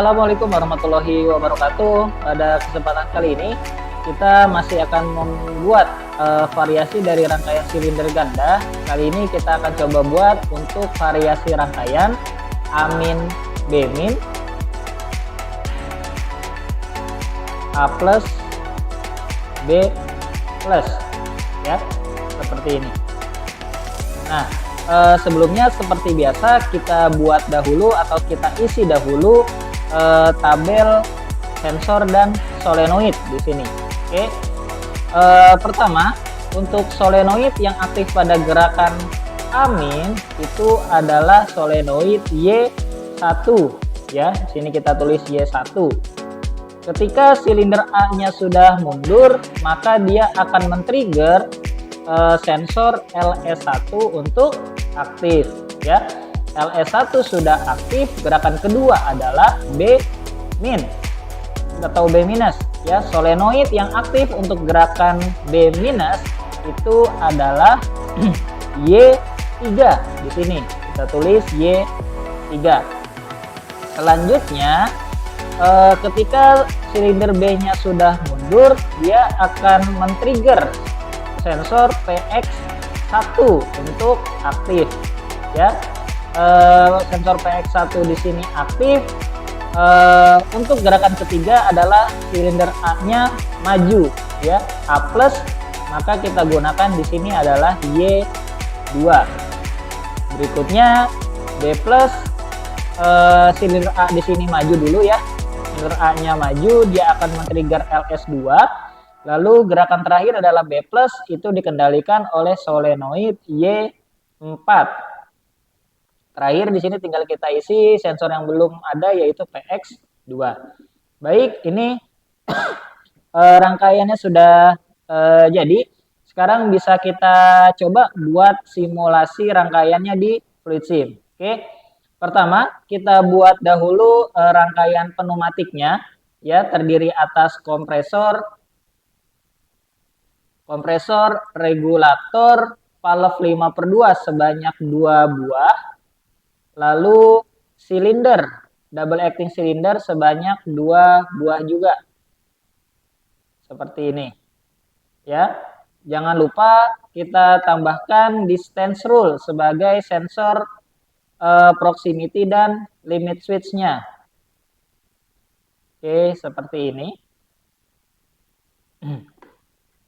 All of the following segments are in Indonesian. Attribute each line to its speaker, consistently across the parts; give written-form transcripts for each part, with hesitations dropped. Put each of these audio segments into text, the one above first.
Speaker 1: Assalamualaikum warahmatullahi wabarakatuh. Pada kesempatan kali ini kita masih akan membuat variasi dari rangkaian silinder ganda. Kali ini kita akan coba buat untuk variasi rangkaian A-, B-, A+, B+, ya, seperti ini. Nah, sebelumnya seperti biasa kita buat dahulu atau kita isi dahulu tabel sensor dan solenoid di sini. Oke. Pertama, untuk solenoid yang aktif pada gerakan A- itu adalah solenoid Y1 ya. Di sini kita tulis Y1. Ketika silinder A-nya sudah mundur, maka dia akan men-trigger sensor LS1 untuk aktif ya. LS1 sudah aktif, gerakan kedua adalah B- atau B- ya. Solenoid yang aktif untuk gerakan B- itu adalah Y3 di sini. Kita tulis Y3. Selanjutnya ketika silinder B-nya sudah mundur, dia akan men-trigger sensor PX1 untuk aktif ya. Sensor PX1 di sini aktif. Untuk gerakan ketiga adalah silinder A-nya maju ya, A+, maka kita gunakan di sini adalah Y2. Berikutnya B+, silinder A di sini maju dulu ya. Silinder A-nya maju, dia akan men-trigger LS2. Lalu gerakan terakhir adalah B+, itu dikendalikan oleh solenoid Y4. Terakhir di sini tinggal kita isi sensor yang belum ada, yaitu PX2. Baik, ini rangkaiannya sudah jadi. Sekarang bisa kita coba buat simulasi rangkaiannya di fluid sim. Oke. Pertama, kita buat dahulu rangkaian pneumatiknya ya, terdiri atas kompresor, regulator, valve 5/2 sebanyak 2 buah, lalu silinder, double acting silinder sebanyak 2 buah juga. Seperti ini. Ya. Jangan lupa kita tambahkan distance rule sebagai sensor proximity dan limit switch-nya. Oke, seperti ini.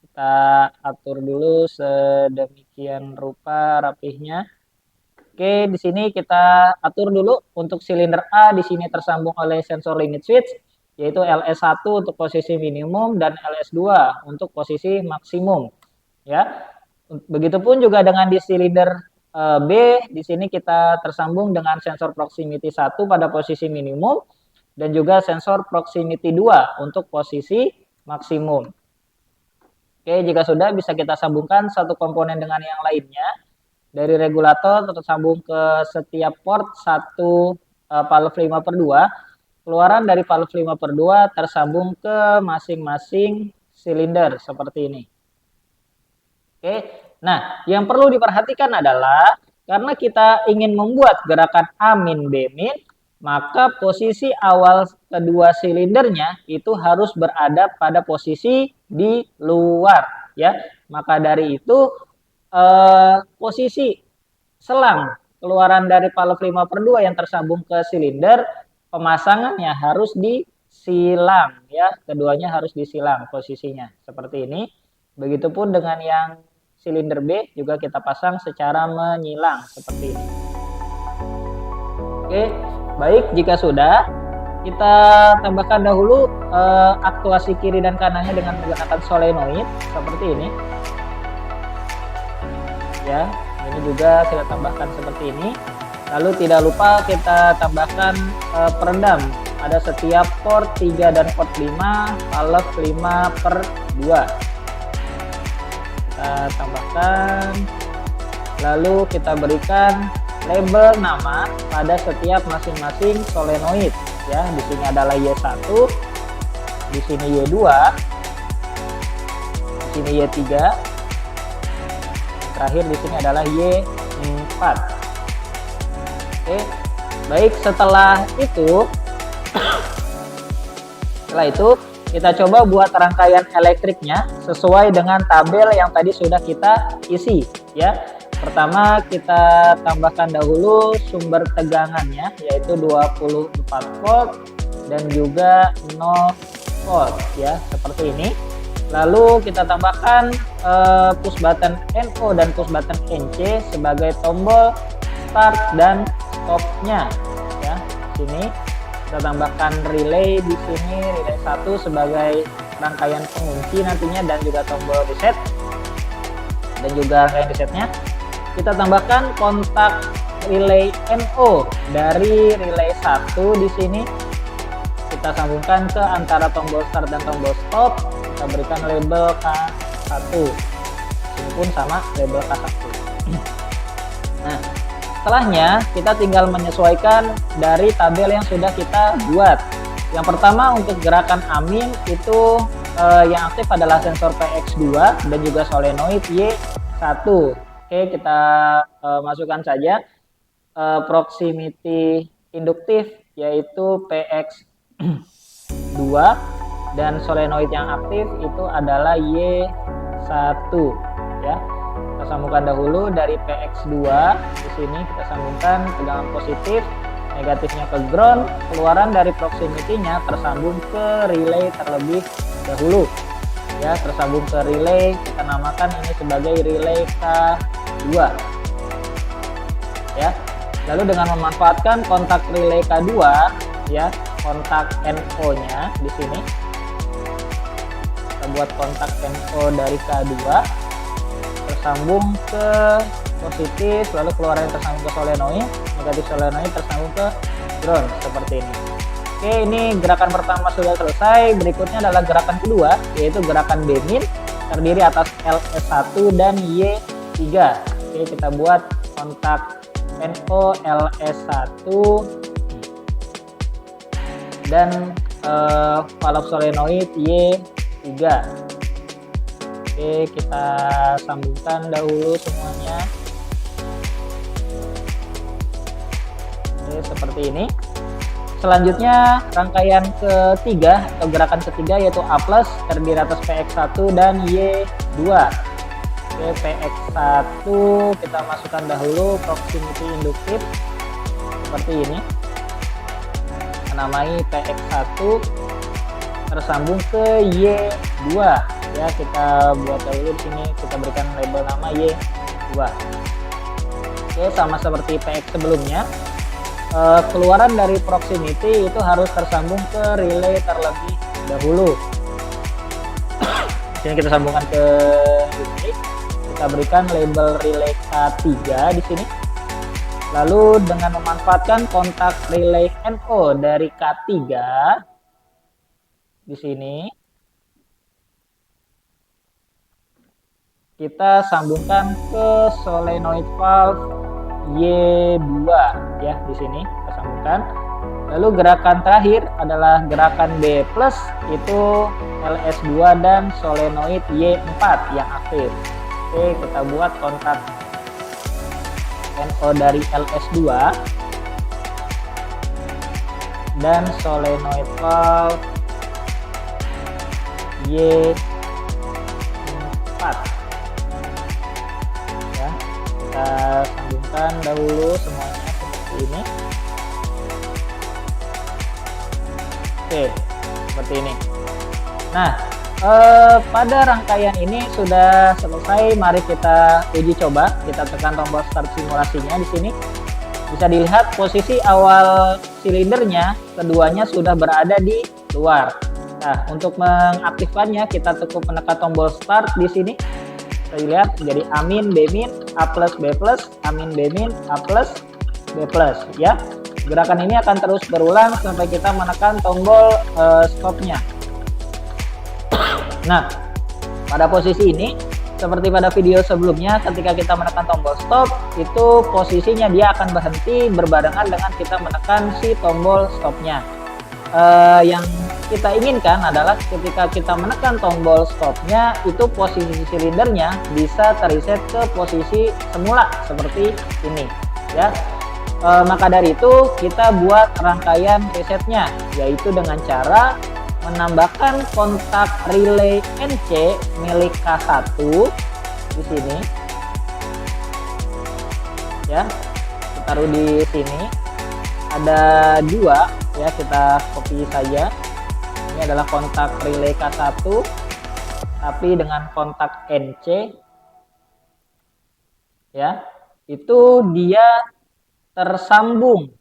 Speaker 1: Kita atur dulu sedemikian rupa rapihnya. Oke, di sini kita atur dulu untuk silinder A, di sini tersambung oleh sensor limit switch, yaitu LS1 untuk posisi minimum dan LS2 untuk posisi maksimum. Ya. Begitupun juga dengan di silinder B, di sini kita tersambung dengan sensor proximity 1 pada posisi minimum dan juga sensor proximity 2 untuk posisi maksimum. Oke, jika sudah bisa kita sambungkan satu komponen dengan yang lainnya. Dari regulator tersambung ke setiap port satu valve 5/2. Keluaran dari valve 5/2 tersambung ke masing-masing silinder seperti ini. Oke. Nah, yang perlu diperhatikan adalah karena kita ingin membuat gerakan A-, B-, maka posisi awal kedua silindernya itu harus berada pada posisi di luar ya. Maka dari itu posisi selang keluaran dari valve 5/2 yang tersambung ke silinder, pemasangannya harus disilang ya. Keduanya harus disilang posisinya seperti ini. Begitupun dengan yang silinder B juga kita pasang secara menyilang seperti ini. Oke, baik, jika sudah kita tambahkan dahulu aktuasi kiri dan kanannya dengan menggunakan solenoid seperti ini. Ya, ini juga kita tambahkan seperti ini. Lalu tidak lupa kita tambahkan peredam pada setiap port 3 dan port 5, valve 5/2. Kita tambahkan, lalu kita berikan label nama pada setiap masing-masing solenoid ya. Di sini adalah Y1, di sini Y2, di sini Y3, terakhir di sini adalah Y4. Oke. Baik, setelah itu Setelah itu kita coba buat rangkaian elektriknya sesuai dengan tabel yang tadi sudah kita isi ya. Pertama kita tambahkan dahulu sumber tegangannya yaitu 24 volt dan juga 0 volt ya, seperti ini. Lalu kita tambahkan push button NO dan push button NC sebagai tombol start dan stopnya ya. Sini kita tambahkan relay di sini, relay 1 sebagai rangkaian pengunci nantinya dan juga tombol reset dan juga rangkaian resetnya. Kita tambahkan kontak relay NO dari relay 1 di sini. Kita sambungkan ke antara tombol start dan tombol stop. Kita berikan label K1. Ini pun sama label K1. Nah, setelahnya kita tinggal menyesuaikan dari tabel yang sudah kita buat. Yang pertama untuk gerakan amin itu yang aktif adalah sensor PX2 dan juga solenoid Y1. Oke, kita masukkan saja proximity induktif yaitu PX2 dan solenoid yang aktif itu adalah Y1 ya. Kita sambungkan dahulu dari PX2 di sini, kita sambungkan tegangan positif, negatifnya ke ground, keluaran dari proximity-nya tersambung ke relay terlebih dahulu. Ya, tersambung ke relay, kita namakan ini sebagai relay K2. Ya. Lalu dengan memanfaatkan kontak relay K2 ya, kontak NO-nya di sini. Kita buat kontak NO dari K2 tersambung ke positif, lalu keluaran tersambung ke solenoid, negatif solenoid tersambung ke ground seperti ini. Oke, ini gerakan pertama sudah selesai. Berikutnya adalah gerakan kedua, yaitu gerakan B-min, terdiri atas LS1 dan Y3. Oke, kita buat kontak NO LS1 dan valve solenoid Y3. Oke, kita sambungkan dahulu semuanya. Oke, seperti ini. Selanjutnya rangkaian ketiga atau gerakan ketiga yaitu A+ terdiri atas PX1 dan Y2. Oke, PX1 kita masukkan dahulu proximity induktif seperti ini. Menamai PX1 tersambung ke Y2 ya, kita buat dahulu di sini, kita berikan label nama Y2. Oke, sama seperti PX sebelumnya. Keluaran dari proximity itu harus tersambung ke relay terlebih dahulu. Sini kita sambungkan ke relay, kita berikan label relay K3 di sini. Lalu dengan memanfaatkan kontak relay NO dari K3 di sini, kita sambungkan ke solenoid valve Y2 ya, di sini kita sambungkan. Lalu gerakan terakhir adalah gerakan B+, itu LS2 dan solenoid Y4 yang aktif. Oke, kita buat kontak NO dari LS2 dan solenoid valve Y4 ya, kita sambungkan dahulu semuanya seperti ini. Oke, seperti ini. Nah, pada rangkaian ini sudah selesai. Mari kita uji coba. Kita tekan tombol start simulasinya di sini. Bisa dilihat posisi awal silindernya keduanya sudah berada di luar. Nah, untuk mengaktifkannya kita cukup menekan tombol start di sini. Kita lihat jadi amin B-min, A+, B+, amin B-min, A+, B+, ya. Gerakan ini akan terus berulang sampai kita menekan tombol stopnya. Nah, pada posisi ini seperti pada video sebelumnya, ketika kita menekan tombol stop itu posisinya dia akan berhenti berbarengan dengan kita menekan si tombol stopnya. Yang kita inginkan adalah ketika kita menekan tombol stopnya itu posisi silindernya bisa terreset ke posisi semula seperti ini ya. Maka dari itu kita buat rangkaian resetnya, yaitu dengan cara menambahkan kontak relay NC milik K1 di sini. Ya, kita taruh di sini. Ada 2 ya, kita copy saja. Ini adalah kontak relay K1 tapi dengan kontak NC. Ya, itu dia tersambung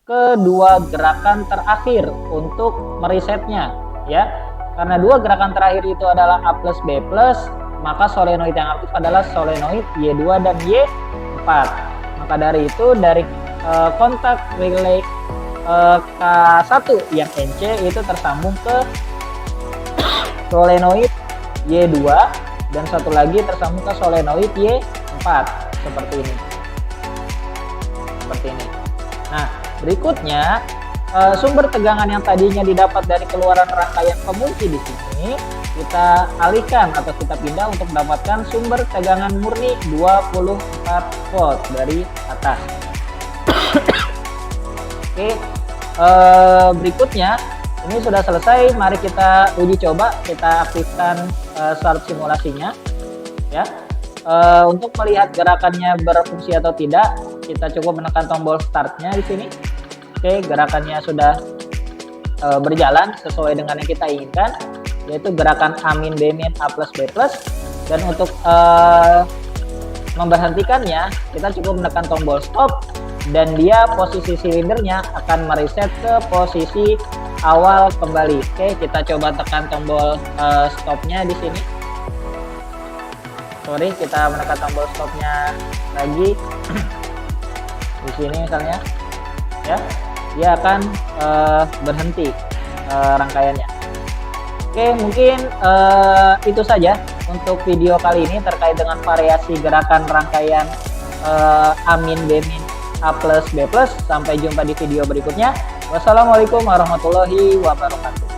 Speaker 1: ke 2 gerakan terakhir untuk meresetnya ya. Karena 2 gerakan terakhir itu adalah A plus B plus, maka solenoid yang aktif adalah solenoid Y2 dan Y4. Maka dari itu dari kontak relay K1 yang NC itu tersambung ke solenoid Y2 dan satu lagi tersambung ke solenoid Y4 seperti ini. Nah, berikutnya sumber tegangan yang tadinya didapat dari keluaran rangkaian pengunci di sini kita alihkan atau kita pindah untuk mendapatkan sumber tegangan murni 24 volt dari atas. Oke, berikutnya ini sudah selesai. Mari kita uji coba, kita aktifkan start simulasinya ya. Untuk melihat gerakannya berfungsi atau tidak, kita cukup menekan tombol startnya di sini. Oke, gerakannya sudah berjalan sesuai dengan yang kita inginkan, yaitu gerakan A min B min A plus B plus. Dan untuk memberhentikannya, kita cukup menekan tombol stop dan dia posisi silindernya akan mereset ke posisi awal kembali. Oke, kita coba tekan tombol stopnya di sini. Sorry, kita menekan tombol stopnya lagi di sini misalnya ya, dia akan berhenti rangkaiannya. Oke, mungkin itu saja untuk video kali ini terkait dengan variasi gerakan rangkaian A min B min A plus B plus. Sampai jumpa di video berikutnya. Wassalamualaikum warahmatullahi wabarakatuh.